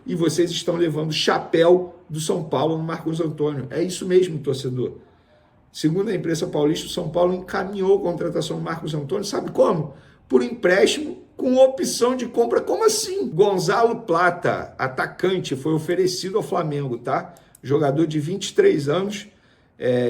e vocês estão levando o chapéu do São Paulo no Marcos Antônio. É isso mesmo, torcedor. Segundo a imprensa paulista, o São Paulo encaminhou a contratação do Marcos Antônio, sabe como? Por empréstimo com opção de compra. Como assim? Gonzalo Plata, atacante, foi oferecido ao Flamengo, tá? Jogador de 23 anos,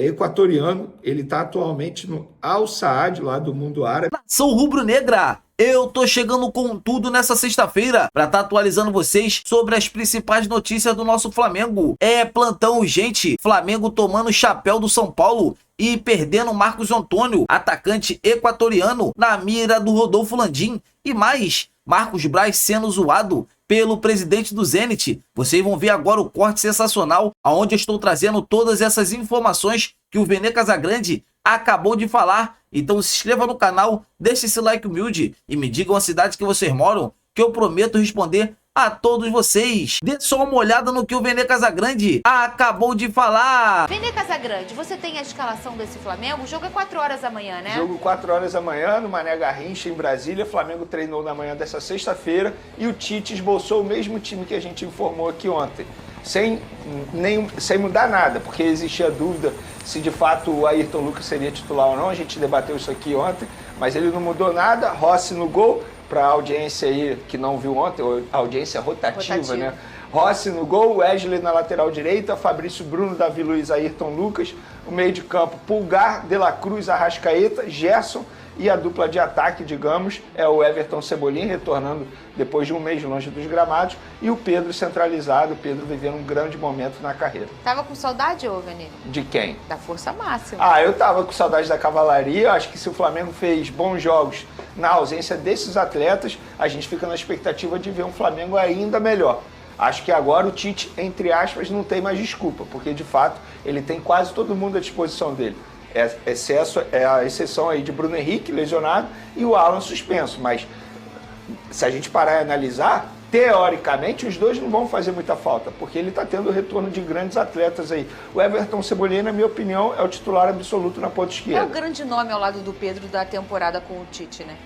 equatoriano. Ele está atualmente no Al Saad, lá do mundo árabe. Nação rubro-negra, eu tô chegando com tudo nessa sexta-feira para estar atualizando vocês sobre as principais notícias do nosso Flamengo. É plantão urgente, Flamengo tomando o chapéu do São Paulo e perdendo Marcos Antônio, atacante equatoriano, na mira do Rodolfo Landim. E mais, Marcos Braz sendo zoado pelo presidente do Zenit. Vocês vão ver agora o corte sensacional, onde eu estou trazendo todas essas informações que o Vene Casagrande acabou de falar. Então se inscreva no canal, deixe esse like humilde e me digam a cidade que vocês moram, que eu prometo responder a todos vocês. Dê só uma olhada no que o Vene Casagrande acabou de falar. Vene Casagrande, você tem a escalação desse Flamengo? O jogo é 4 horas da manhã, né? Jogo 4 horas da manhã, no Mané Garrincha, em Brasília. Flamengo treinou na manhã dessa sexta-feira e o Tite esboçou o mesmo time que a gente informou aqui ontem. Sem mudar nada, porque existia dúvida se de fato o Ayrton Lucas seria titular ou não. A gente debateu isso aqui ontem, mas ele não mudou nada. Rossi no gol, para a audiência aí que não viu ontem, a audiência rotativa, né? Rossi no gol, Wesley na lateral direita, Fabrício Bruno, Davi Luiz, Ayrton Lucas, o meio de campo, Pulgar, De La Cruz, Arrascaeta, Gerson, e a dupla de ataque, digamos, é o Everton Cebolinha, retornando depois de um mês longe dos gramados, e o Pedro centralizado, o Pedro vivendo um grande momento na carreira. Tava com saudade, ô Vene? De quem? Da força máxima. Eu tava com saudade da cavalaria. Acho que se o Flamengo fez bons jogos na ausência desses atletas, a gente fica na expectativa de ver um Flamengo ainda melhor. Acho que agora o Tite, entre aspas, não tem mais desculpa, porque de fato ele tem quase todo mundo à disposição dele. É a exceção aí de Bruno Henrique, lesionado, e o Alan suspenso. Mas se a gente parar e analisar, teoricamente os dois não vão fazer muita falta, porque ele está tendo o retorno de grandes atletas aí. O Everton Cebolinha, na minha opinião, é o titular absoluto na ponta esquerda. É o grande nome ao lado do Pedro da temporada com o Tite, né?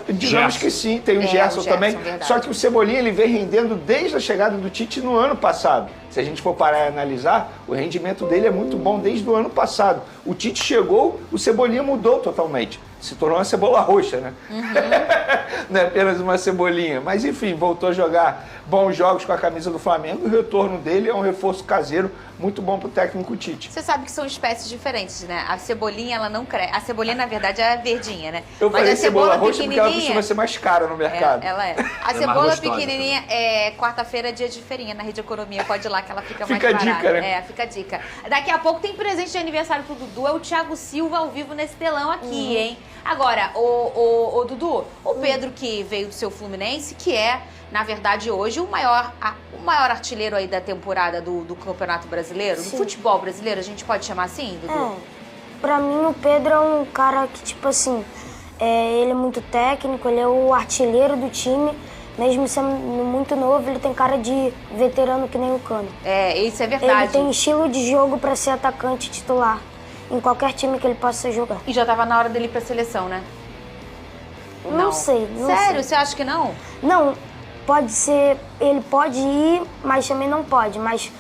Digamos que sim, tem o Gerson também. Verdade. Só que o Cebolinha ele vem rendendo desde a chegada do Tite no ano passado. Se a gente for parar e analisar, o rendimento dele é muito bom desde o ano passado. O Tite chegou, o Cebolinha mudou totalmente. Se tornou uma cebola roxa, né? Uhum. Não é apenas uma cebolinha. Mas enfim, voltou a jogar bons jogos com a camisa do Flamengo. O retorno dele é um reforço caseiro muito bom pro técnico Tite. Você sabe que são espécies diferentes, né? A cebolinha, ela não cresce. A cebolinha, na verdade, é verdinha, né? Eu Mas falei a cebola roxa porque ela costuma ser mais cara no mercado. Ela é. A cebola pequenininha quarta-feira é dia de feirinha na Rede Economia. Pode ir lá que ela fica mais barata. Fica a dica, né? Fica a dica. Daqui a pouco tem presente de aniversário pro Dudu. É o Thiago Silva ao vivo nesse telão aqui, hein? Agora, o Dudu, o Pedro que veio do seu Fluminense, que é, na verdade, hoje o maior artilheiro aí da temporada do Campeonato Brasileiro, do futebol brasileiro, a gente pode chamar assim, Dudu? Pra mim o Pedro é um cara que, tipo assim, ele é muito técnico, ele é o artilheiro do time, mesmo sendo muito novo, ele tem cara de veterano que nem o Cano. Isso é verdade. Ele tem estilo de jogo pra ser atacante titular em qualquer time que ele possa jogar. E já tava na hora dele ir pra seleção, né? Não sei. Sério? Você acha que não? Não, pode ser, ele pode ir, mas também não pode. Mas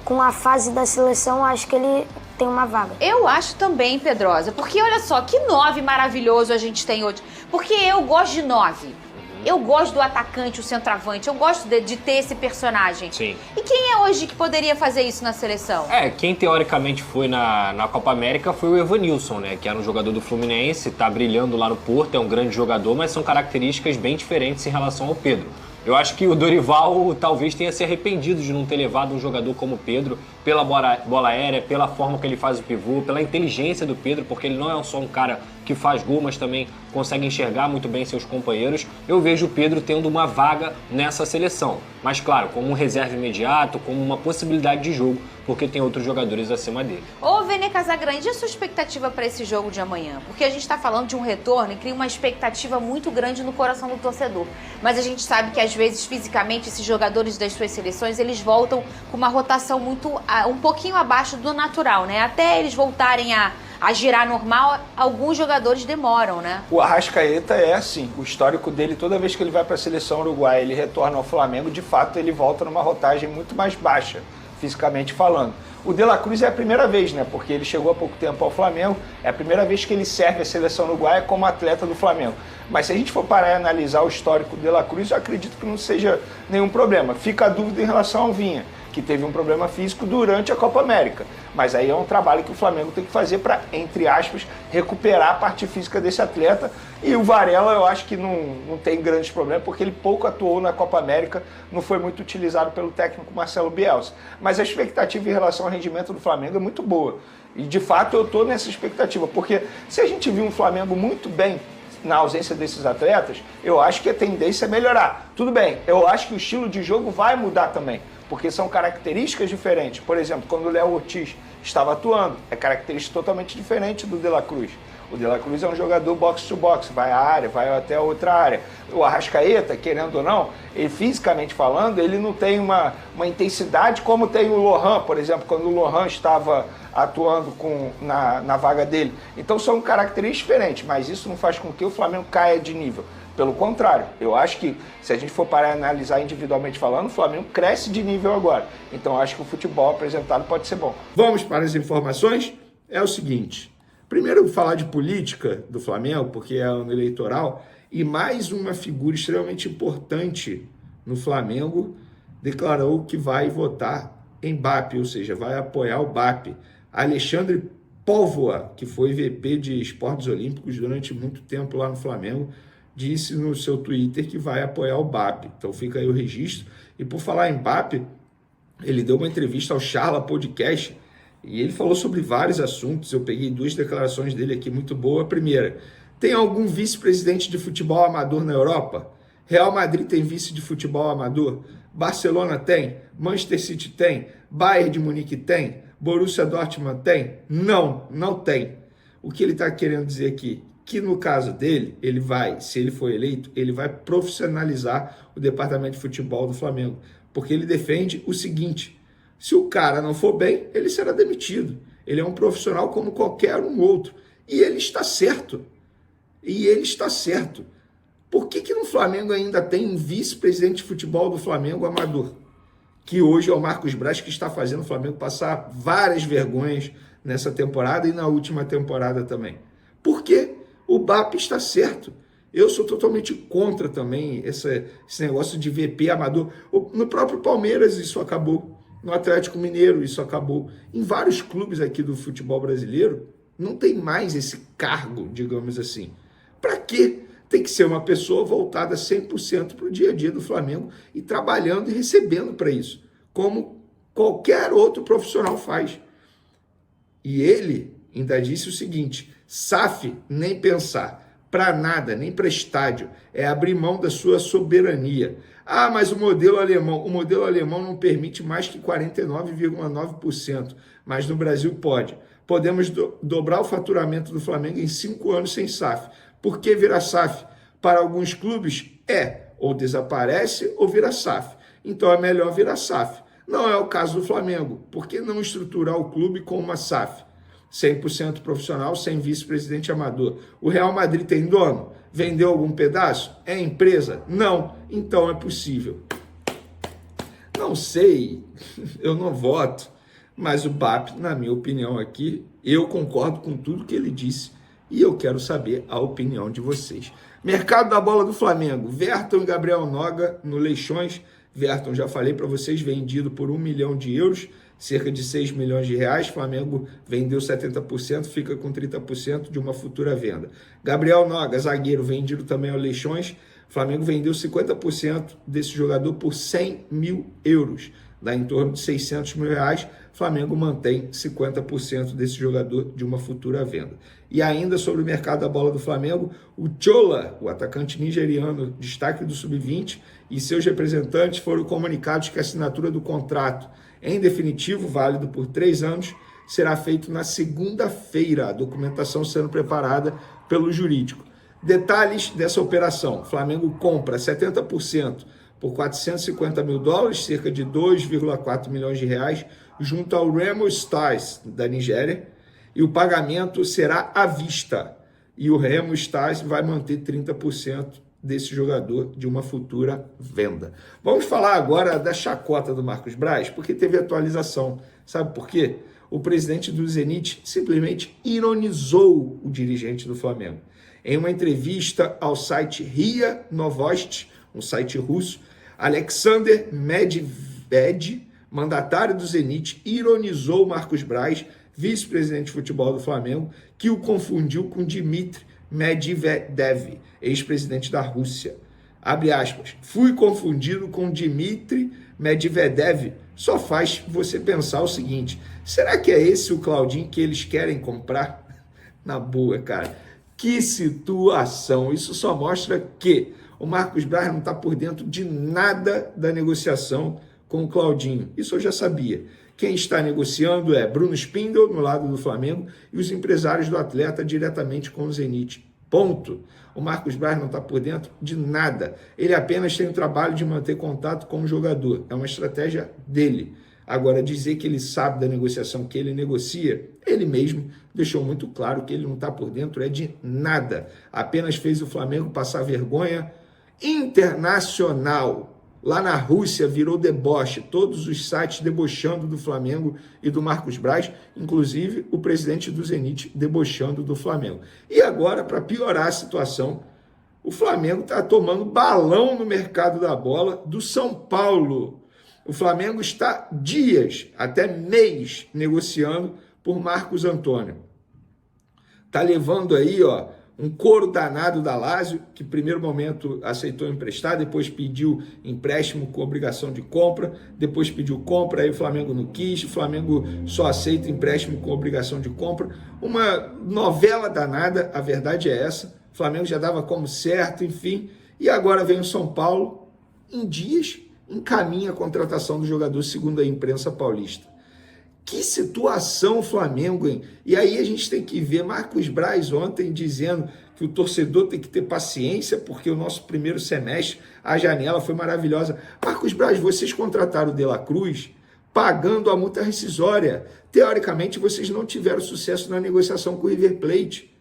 com a fase da seleção, acho que ele tem uma vaga. Eu acho também, Pedrosa, porque olha só, que 9 maravilhoso a gente tem hoje. Porque eu gosto de 9. Eu gosto do atacante, o centroavante. Eu gosto de ter esse personagem. Sim. E quem é hoje que poderia fazer isso na seleção? Quem teoricamente foi na Copa América foi o Evanilson, né? Que era um jogador do Fluminense, tá brilhando lá no Porto, é um grande jogador, mas são características bem diferentes em relação ao Pedro. Eu acho que o Dorival talvez tenha se arrependido de não ter levado um jogador como o Pedro pela bola aérea, pela forma que ele faz o pivô, pela inteligência do Pedro, porque ele não é só um cara que faz gol, mas também consegue enxergar muito bem seus companheiros. Eu vejo o Pedro tendo uma vaga nessa seleção. Mas claro, como um reserva imediato, como uma possibilidade de jogo, porque tem outros jogadores acima dele. Ô, Vene Casagrande, e a sua expectativa para esse jogo de amanhã? Porque a gente está falando de um retorno e cria uma expectativa muito grande no coração do torcedor. Mas a gente sabe que às vezes, fisicamente, esses jogadores das suas seleções, eles voltam com uma rotação um pouquinho abaixo do natural, né? Até eles voltarem a a girar normal, alguns jogadores demoram, né? O Arrascaeta é assim, o histórico dele, toda vez que ele vai para a seleção uruguaia, ele retorna ao Flamengo, de fato ele volta numa rotagem muito mais baixa, fisicamente falando. O De La Cruz é a primeira vez, né? Porque ele chegou há pouco tempo ao Flamengo, é a primeira vez que ele serve a seleção uruguaia como atleta do Flamengo. Mas se a gente for parar e analisar o histórico do De La Cruz, eu acredito que não seja nenhum problema. Fica a dúvida em relação ao Vinha, que teve um problema físico durante a Copa América. Mas aí é um trabalho que o Flamengo tem que fazer para, entre aspas, recuperar a parte física desse atleta. E o Varela eu acho que não tem grandes problemas, porque ele pouco atuou na Copa América, não foi muito utilizado pelo técnico Marcelo Bielsa. Mas a expectativa em relação ao rendimento do Flamengo é muito boa. E de fato eu estou nessa expectativa, porque se a gente viu um Flamengo muito bem na ausência desses atletas, eu acho que a tendência é melhorar. Tudo bem, eu acho que o estilo de jogo vai mudar também, porque são características diferentes. Por exemplo, quando o Léo Ortiz estava atuando, é característica totalmente diferente do De La Cruz. O De La Cruz é um jogador box-to-box, vai à área, vai até outra área. O Arrascaeta, querendo ou não, ele, fisicamente falando, ele não tem uma intensidade como tem o Lohan, por exemplo, quando o Lohan estava atuando na vaga dele. Então são características diferentes, mas isso não faz com que o Flamengo caia de nível. Pelo contrário, eu acho que se a gente for parar e analisar individualmente falando, o Flamengo cresce de nível agora. Então eu acho que o futebol apresentado pode ser bom. Vamos para as informações? É o seguinte, primeiro eu vou falar de política do Flamengo, porque é ano eleitoral, e mais uma figura extremamente importante no Flamengo declarou que vai votar em BAP, ou seja, vai apoiar o BAP. Alexandre Póvoa, que foi VP de Esportes Olímpicos durante muito tempo lá no Flamengo, disse no seu Twitter que vai apoiar o BAP. Então fica aí o registro. E por falar em BAP, ele deu uma entrevista ao Charla Podcast e ele falou sobre vários assuntos. Eu peguei 2 declarações dele aqui muito boas. A primeira, tem algum vice-presidente de futebol amador na Europa? Real Madrid tem vice de futebol amador? Barcelona tem? Manchester City tem? Bayern de Munique tem? Borussia Dortmund tem? Não, não tem. O que ele está querendo dizer aqui? Que no caso dele, ele vai, se ele for eleito, ele vai profissionalizar o departamento de futebol do Flamengo. Porque ele defende o seguinte, se o cara não for bem, ele será demitido. Ele é um profissional como qualquer um outro. E ele está certo. E ele está certo. Por que no Flamengo ainda tem um vice-presidente de futebol do Flamengo amador? Que hoje é o Marcos Braz, que está fazendo o Flamengo passar várias vergonhas nessa temporada e na última temporada também. Por quê? O BAP está certo. Eu sou totalmente contra também esse negócio de VP amador. No próprio Palmeiras isso acabou. No Atlético Mineiro isso acabou. Em vários clubes aqui do futebol brasileiro não tem mais esse cargo, digamos assim. Para quê? Tem que ser uma pessoa voltada 100% para o dia a dia do Flamengo e trabalhando e recebendo para isso, como qualquer outro profissional faz. E ele ainda disse o seguinte, SAF nem pensar, para nada, nem para estádio, é abrir mão da sua soberania. Ah, mas o modelo alemão não permite mais que 49,9%, mas no Brasil pode. Podemos dobrar o faturamento do Flamengo em 5 anos sem SAF. Por que virar SAF? Para alguns clubes ou desaparece ou vira SAF. Então é melhor virar SAF. Não é o caso do Flamengo. Por que não estruturar o clube com uma SAF? 100% profissional, sem vice-presidente amador. O Real Madrid tem dono? Vendeu algum pedaço? É empresa? Não. Então é possível. Não sei, eu não voto, mas o BAP, na minha opinião aqui, eu concordo com tudo que ele disse e eu quero saber a opinião de vocês. Mercado da bola do Flamengo, Verton e Gabriel Noga no Leixões. Verton, já falei para vocês, vendido por 1 milhão de euros, cerca de 6 milhões de reais. Flamengo vendeu 70%, fica com 30% de uma futura venda. Gabriel Noga, zagueiro, vendido também ao Leixões. Flamengo vendeu 50% desse jogador por 100 mil euros, dá em torno de 600 mil reais. Flamengo mantém 50% desse jogador de uma futura venda. E ainda sobre o mercado da bola do Flamengo, o Chola, o atacante nigeriano, destaque do Sub-20, e seus representantes foram comunicados que a assinatura do contrato, em definitivo, válido por 3 anos, será feito na segunda-feira, a documentação sendo preparada pelo jurídico. Detalhes dessa operação: Flamengo compra 70% por 450 mil dólares, cerca de 2,4 milhões de reais, junto ao Remo Stars, da Nigéria, e o pagamento será à vista. E o Remo vai manter 30% desse jogador de uma futura venda. Vamos falar agora da chacota do Marcos Braz, porque teve atualização. Sabe por quê? O presidente do Zenit simplesmente ironizou o dirigente do Flamengo. Em uma entrevista ao site RIA Novosti, um site russo, Alexander Medved, mandatário do Zenit, ironizou Marcos Braz, vice-presidente de futebol do Flamengo, que o confundiu com Dmitry Medvedev, ex-presidente da Rússia. Abre aspas. Fui confundido com Dmitry Medvedev. Só faz você pensar o seguinte, será que é esse o Claudinho que eles querem comprar? Na boa, cara. Que situação. Isso só mostra que o Marcos Braz não está por dentro de nada da negociação com o Claudinho. Isso eu já sabia. Quem está negociando é Bruno Spindel, no lado do Flamengo, e os empresários do atleta diretamente com o Zenit. Ponto. O Marcos Braz não está por dentro de nada. Ele apenas tem o trabalho de manter contato com o jogador. É uma estratégia dele. Agora, dizer que ele sabe da negociação que ele negocia, ele mesmo deixou muito claro que ele não está por dentro é de nada. Apenas fez o Flamengo passar vergonha internacional. Lá na Rússia virou deboche, todos os sites debochando do Flamengo e do Marcos Braz, inclusive o presidente do Zenit debochando do Flamengo. E agora, para piorar a situação, o Flamengo está tomando balão no mercado da bola do São Paulo. O Flamengo está dias, até mês, negociando por Marcos Antônio. Está levando aí, um couro danado da Lazio, que no primeiro momento aceitou emprestar, depois pediu empréstimo com obrigação de compra, depois pediu compra, aí o Flamengo não quis, o Flamengo só aceita empréstimo com obrigação de compra. Uma novela danada, a verdade é essa. O Flamengo já dava como certo, enfim. E agora vem o São Paulo, em dias, encaminha a contratação do jogador, segundo a imprensa paulista. Que situação o Flamengo, hein? E aí a gente tem que ver Marcos Braz ontem dizendo que o torcedor tem que ter paciência porque o nosso primeiro semestre, a janela foi maravilhosa. Marcos Braz, vocês contrataram o De La Cruz pagando a multa rescisória. Teoricamente, vocês não tiveram sucesso na negociação com o River Plate.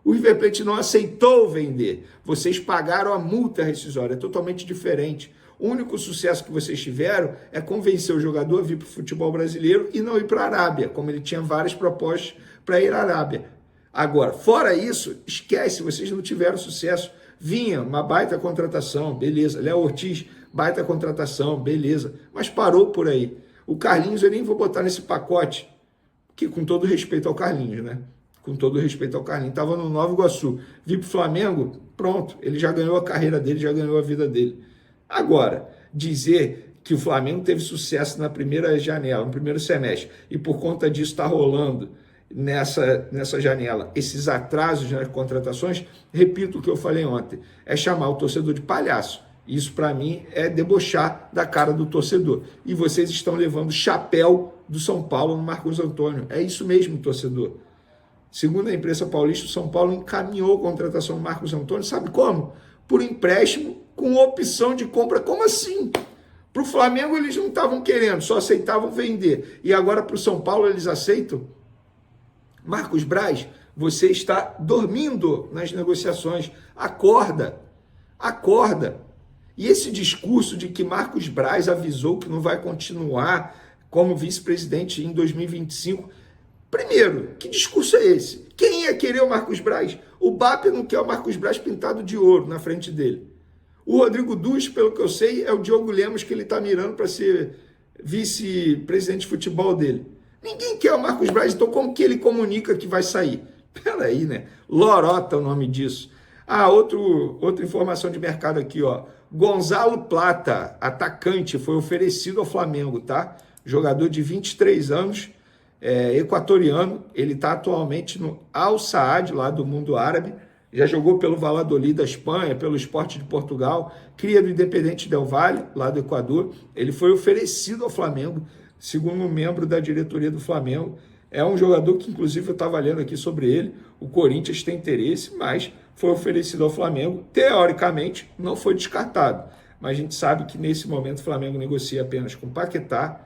O River Plate não aceitou vender. Vocês pagaram a multa rescisória, é totalmente diferente. O único sucesso que vocês tiveram é convencer o jogador a vir para o futebol brasileiro e não ir para a Arábia, como ele tinha várias propostas para ir à Arábia. Agora, fora isso, esquece, vocês não tiveram sucesso. Vinha uma baita contratação, beleza. Léo Ortiz, baita contratação, beleza. Mas parou por aí. O Carlinhos eu nem vou botar nesse pacote, que com todo respeito ao Carlinhos, né? Com todo respeito ao Carlinhos, estava no Nova Iguaçu. Vir para o Flamengo, pronto, ele já ganhou a carreira dele, já ganhou a vida dele. Agora, dizer que o Flamengo teve sucesso na primeira janela, no primeiro semestre, e por conta disso está rolando nessa janela esses atrasos nas contratações, repito o que eu falei ontem, é chamar o torcedor de palhaço. Isso, para mim, é debochar da cara do torcedor. E vocês estão levando o chapéu do São Paulo no Marcos Antônio. É isso mesmo, torcedor. Segundo a imprensa paulista, o São Paulo encaminhou a contratação do Marcos Antônio, sabe como? Por empréstimo com opção de compra. Como assim? Para o Flamengo eles não estavam querendo, só aceitavam vender. E agora para o São Paulo eles aceitam? Marcos Braz, você está dormindo nas negociações. Acorda, acorda. E esse discurso de que Marcos Braz avisou que não vai continuar como vice-presidente em 2025... Primeiro, que discurso é esse? Quem ia querer o Marcos Braz? O BAP não quer o Marcos Braz pintado de ouro na frente dele. O Rodrigo Dusch, pelo que eu sei, é o Diogo Lemos que ele está mirando para ser vice-presidente de futebol dele. Ninguém quer o Marcos Braz, então como que ele comunica que vai sair? Peraí, né? Lorota é o nome disso. Outra informação de mercado aqui, Gonzalo Plata, atacante, foi oferecido ao Flamengo, tá? Jogador de 23 anos, equatoriano, ele está atualmente no Al Saad, lá do mundo árabe, já jogou pelo Valladolid da Espanha, pelo Sport de Portugal, cria do Independente Del Valle, lá do Equador. Ele foi oferecido ao Flamengo, segundo um membro da diretoria do Flamengo. É um jogador que, inclusive, eu estava lendo aqui sobre ele, o Corinthians tem interesse, mas foi oferecido ao Flamengo. Teoricamente, não foi descartado, mas a gente sabe que nesse momento o Flamengo negocia apenas com Paquetá,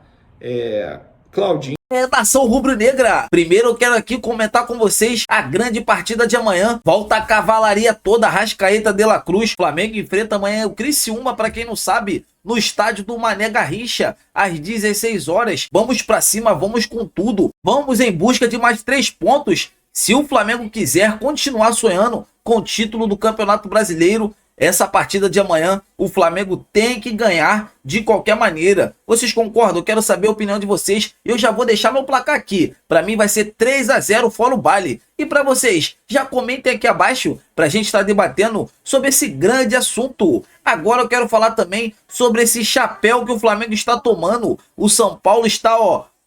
Claudinho. Nação rubro-negra, primeiro eu quero aqui comentar com vocês a grande partida de amanhã. Volta a cavalaria toda, Arrascaeta, De La Cruz. Flamengo enfrenta amanhã o Criciúma, para quem não sabe, no estádio do Mané Garrincha, às 16 horas. Vamos pra cima, vamos com tudo. Vamos em busca de mais 3 pontos. Se o Flamengo quiser continuar sonhando com o título do Campeonato Brasileiro, essa partida de amanhã o Flamengo tem que ganhar de qualquer maneira. Vocês concordam? Eu quero saber a opinião de vocês. Eu já vou deixar meu placar aqui. Para mim vai ser 3-0 fora o baile. E para vocês, já comentem aqui abaixo para a gente estar debatendo sobre esse grande assunto. Agora eu quero falar também sobre esse chapéu que o Flamengo está tomando. O São Paulo está,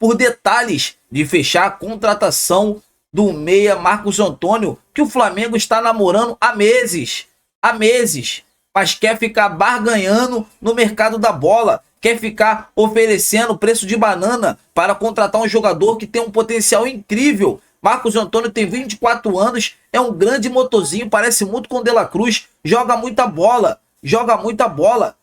por detalhes de fechar a contratação do meia Marcos Antônio, que o Flamengo está namorando há meses, mas quer ficar barganhando no mercado da bola, quer ficar oferecendo preço de banana para contratar um jogador que tem um potencial incrível. Marcos Antônio tem 24 anos, é um grande motorzinho, parece muito com o De La Cruz, joga muita bola,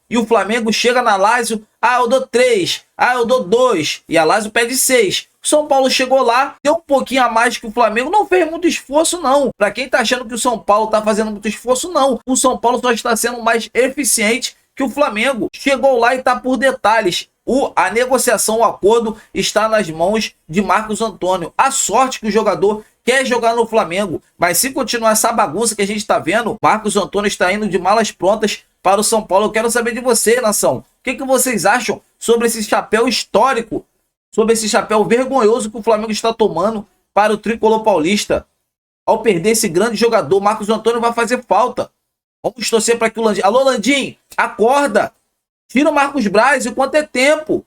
e o Flamengo chega na Lazio, eu dou 3, eu dou 2, e a Lazio pede 6. O São Paulo chegou lá, deu um pouquinho a mais que o Flamengo, não fez muito esforço não. Pra quem tá achando que o São Paulo tá fazendo muito esforço, não. O São Paulo só está sendo mais eficiente que o Flamengo. Chegou lá e tá por detalhes. A negociação, o acordo está nas mãos de Marcos Antônio. A sorte que o jogador quer jogar no Flamengo, mas se continuar essa bagunça que a gente tá vendo, Marcos Antônio está indo de malas prontas para o São Paulo. Eu quero saber de você, nação. O que vocês acham sobre esse chapéu histórico, sobre esse chapéu vergonhoso que o Flamengo está tomando para o tricolor paulista? Ao perder esse grande jogador, Marcos Antônio vai fazer falta. Vamos torcer para que o Landim... Alô, Landim, acorda! Tira o Marcos Braz enquanto é tempo.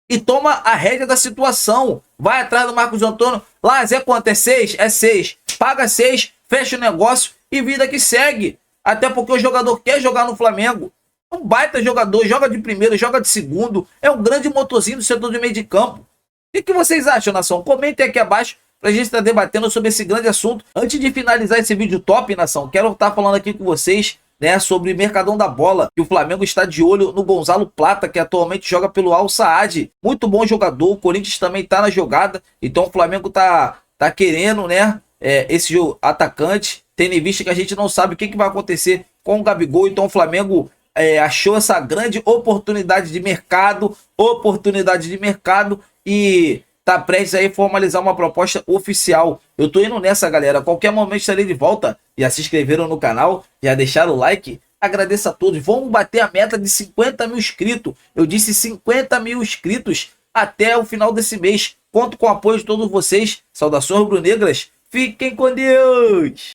E toma a rédea da situação. Vai atrás do Marcos Antônio. Lá, é quanto? É 6? É 6. Paga 6, fecha o negócio e vida que segue. Até porque o jogador quer jogar no Flamengo. É um baita jogador, joga de primeiro, joga de segundo. É um grande motorzinho do setor de meio de campo. O que vocês acham, nação? Comentem aqui abaixo pra gente estar debatendo sobre esse grande assunto. Antes de finalizar esse vídeo top, nação, quero estar falando aqui com vocês, né, sobre o Mercadão da Bola, que o Flamengo está de olho no Gonzalo Plata, que atualmente joga pelo Al Saad. Muito bom jogador, o Corinthians também está na jogada, então o Flamengo tá querendo, né, esse atacante, tendo em vista que a gente não sabe o que vai acontecer com o Gabigol, então o Flamengo achou essa grande oportunidade de mercado e tá prestes aí a formalizar uma proposta oficial. Eu tô indo nessa, galera. A qualquer momento estarei de volta. Já se inscreveram no canal? Já deixaram o like? Agradeço a todos. Vamos bater a meta de 50 mil inscritos. Eu disse 50 mil inscritos até o final desse mês. Conto com o apoio de todos vocês. Saudações rubro-negras. Fiquem com Deus!